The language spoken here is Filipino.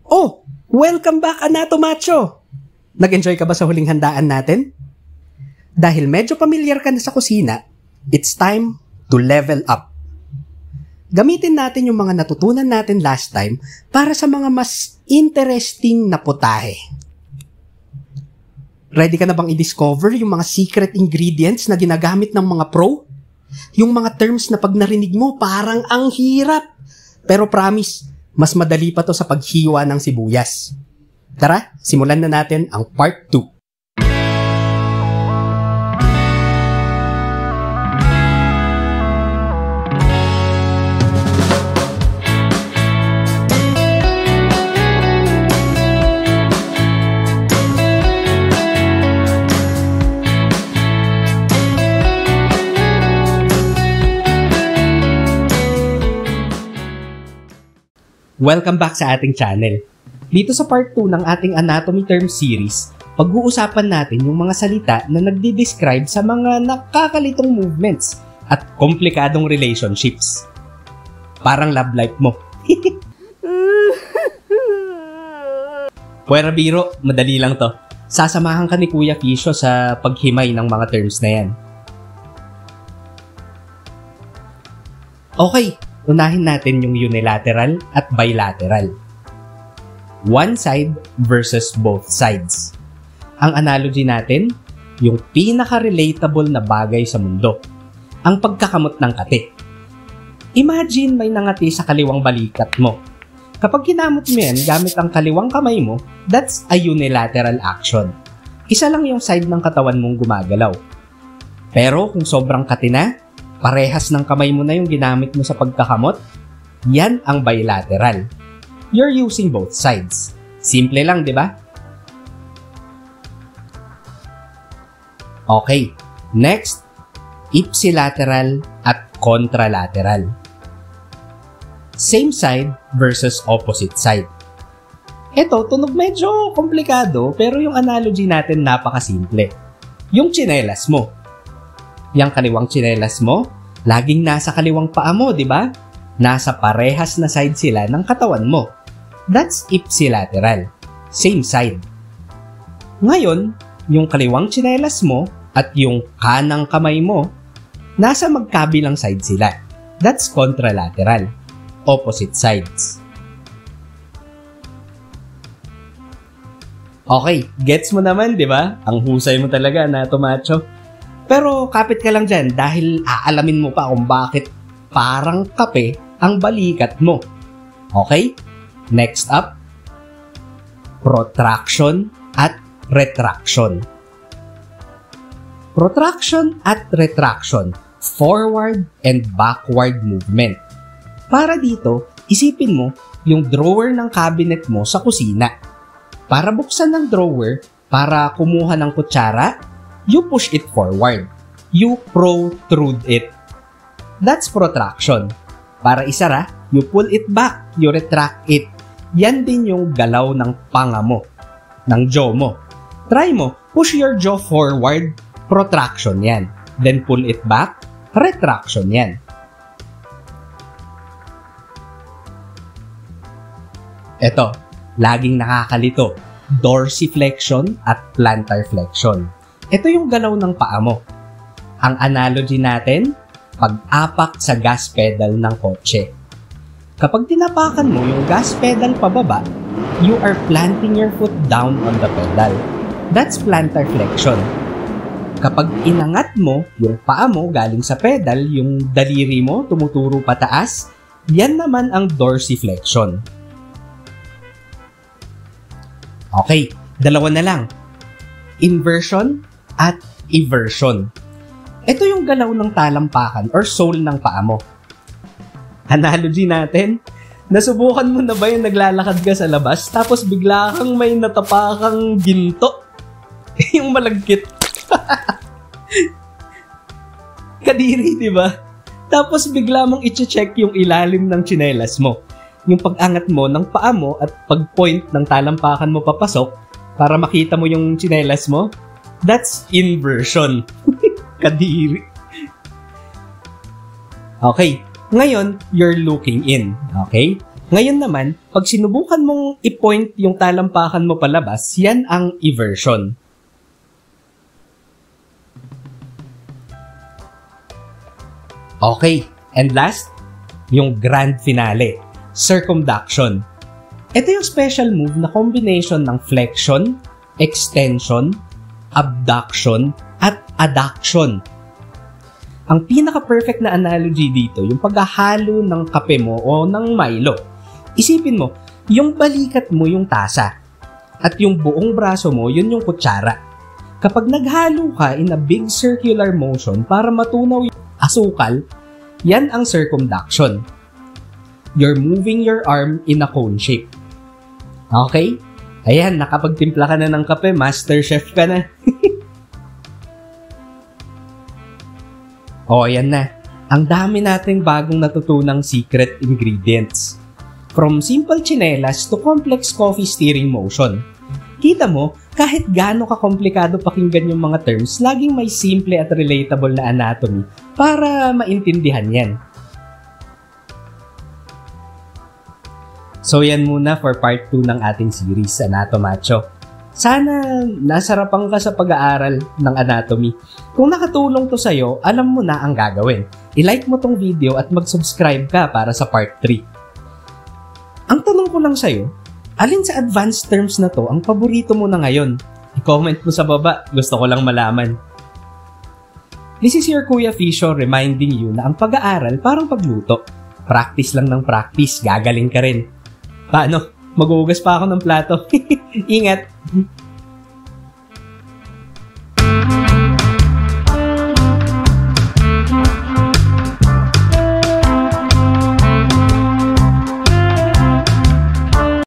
Oh, welcome back, Anatomacho! Nag-enjoy ka ba sa huling handaan natin? Dahil medyo pamilyar ka na sa kusina, it's time to level up. Gamitin natin yung mga natutunan natin last time para sa mga mas interesting na putahe. Ready ka na bang i-discover yung mga secret ingredients na ginagamit ng mga pro? Yung mga terms na pag narinig mo parang ang hirap. Pero promise, mas madali pa to sa paghiwa ng sibuyas. Tara, simulan na natin ang part 2. Welcome back sa ating channel. Dito sa part 2 ng ating Anatomy Term Series, pag-uusapan natin yung mga salita na nagdi-describe sa mga nakakalitong movements at komplikadong relationships. Parang love life mo. Puwera biro, madali lang to. Sasamahan ka ni Kuya Kisho sa paghimay ng mga terms na yan. Okay. Unahin natin yung unilateral at bilateral. One side versus both sides. Ang analogy natin, yung pinaka-relatable na bagay sa mundo. Ang pagkakamot ng kati. Imagine may nangati sa kaliwang balikat mo. Kapag kinamot mo yan gamit ang kaliwang kamay mo, that's a unilateral action. Isa lang yung side ng katawan mong gumagalaw. Pero kung sobrang kati na, parehas ng kamay mo na yung ginamit mo sa pagkakamot, yan ang bilateral. You're using both sides. Simple lang, di ba? Okay, next, ipsilateral at contralateral. Same side versus opposite side. Ito, tunog medyo komplikado, pero yung analogy natin napakasimple. Yung tsinelas mo. Yang kaliwang tsinelas mo, laging nasa kaliwang paa mo, di ba? Nasa parehas na side sila ng katawan mo. That's ipsilateral. Same side. Ngayon, yung kaliwang tsinelas mo at yung kanang kamay mo, nasa magkabilang side sila. That's contralateral. Opposite sides. Okay, gets mo naman, di ba? Ang husay mo talaga, Anatomacho. Pero kapit ka lang dyan dahil aalamin mo pa kung bakit parang kape ang balikat mo. Okay? Next up, protraction at retraction. Protraction at retraction, forward and backward movement. Para dito, isipin mo yung drawer ng cabinet mo sa kusina. Para buksan ng drawer, para kumuha ng kutsara, you push it forward. You protrude it. That's protraction. Para isara, you pull it back. You retract it. Yan din yung galaw ng panga mo, ng jaw mo. Try mo, push your jaw forward, protraction yan. Then pull it back, retraction yan. Eto, laging nakakalito. Dorsiflexion at plantar flexion. Ito yung galaw ng paa mo. Ang analogy natin, pag-apak sa gas pedal ng kotse. Kapag tinapakan mo yung gas pedal pababa, you are planting your foot down on the pedal. That's plantar flexion. Kapag inangat mo yung paa mo galing sa pedal, yung daliri mo tumuturo pataas, yan naman ang dorsiflexion. Okay, dalawa na lang. Inversion at eversion. Ito yung galaw ng talampakan or sole ng paa mo. Analogy natin, nasubukan mo na ba yung naglalakad ka sa labas tapos bigla kang may natapakang ginto? Yung malagkit. Kadiri, di ba? Tapos bigla mong i-check yung ilalim ng tsinelas mo. Yung pag-angat mo ng paa mo at pag-point ng talampakan mo papasok para makita mo yung tsinelas mo, that's inversion. Kadiri. Okay, ngayon, you're looking in. Okay? Ngayon naman, pag sinubukan mong i-point yung talampakan mo palabas, yan ang eversion. Okay, and last, yung grand finale, circumduction. Ito yung special move na combination ng flexion, extension, abduction, at adduction. Ang pinaka-perfect na analogy dito, yung paghahalo ng kape mo o ng Milo. Isipin mo, yung balikat mo yung tasa at yung buong braso mo, yun yung kutsara. Kapag naghalo ka in a big circular motion para matunaw yung asukal, yan ang circumduction. You're moving your arm in a cone shape. Okay? Ayan, nakapagtimpla ka na ng kape, master chef ka na. O, ayan na. Ang dami nating bagong natutunang secret ingredients. From simple chinelas to complex coffee stirring motion. Kita mo, kahit gaano ka-komplikado pakinggan yung mga terms, laging may simple at relatable na anatomy para maintindihan yan. So yan muna for part 2 ng ating series, Anatomacho. Sana nasarapan ka sa pag-aaral ng anatomy. Kung nakatulong to sa'yo, alam mo na ang gagawin. I-like mo tong video at mag-subscribe ka para sa part 3. Ang tanong ko lang sa'yo, alin sa advanced terms na to ang paborito mo na ngayon? I-comment mo sa baba, gusto ko lang malaman. This is your Kuya Fisho reminding you na ang pag-aaral parang pagluto. Practice lang ng practice, gagaling ka rin. Paano? Maghuhugas pa ako ng plato. Ingat!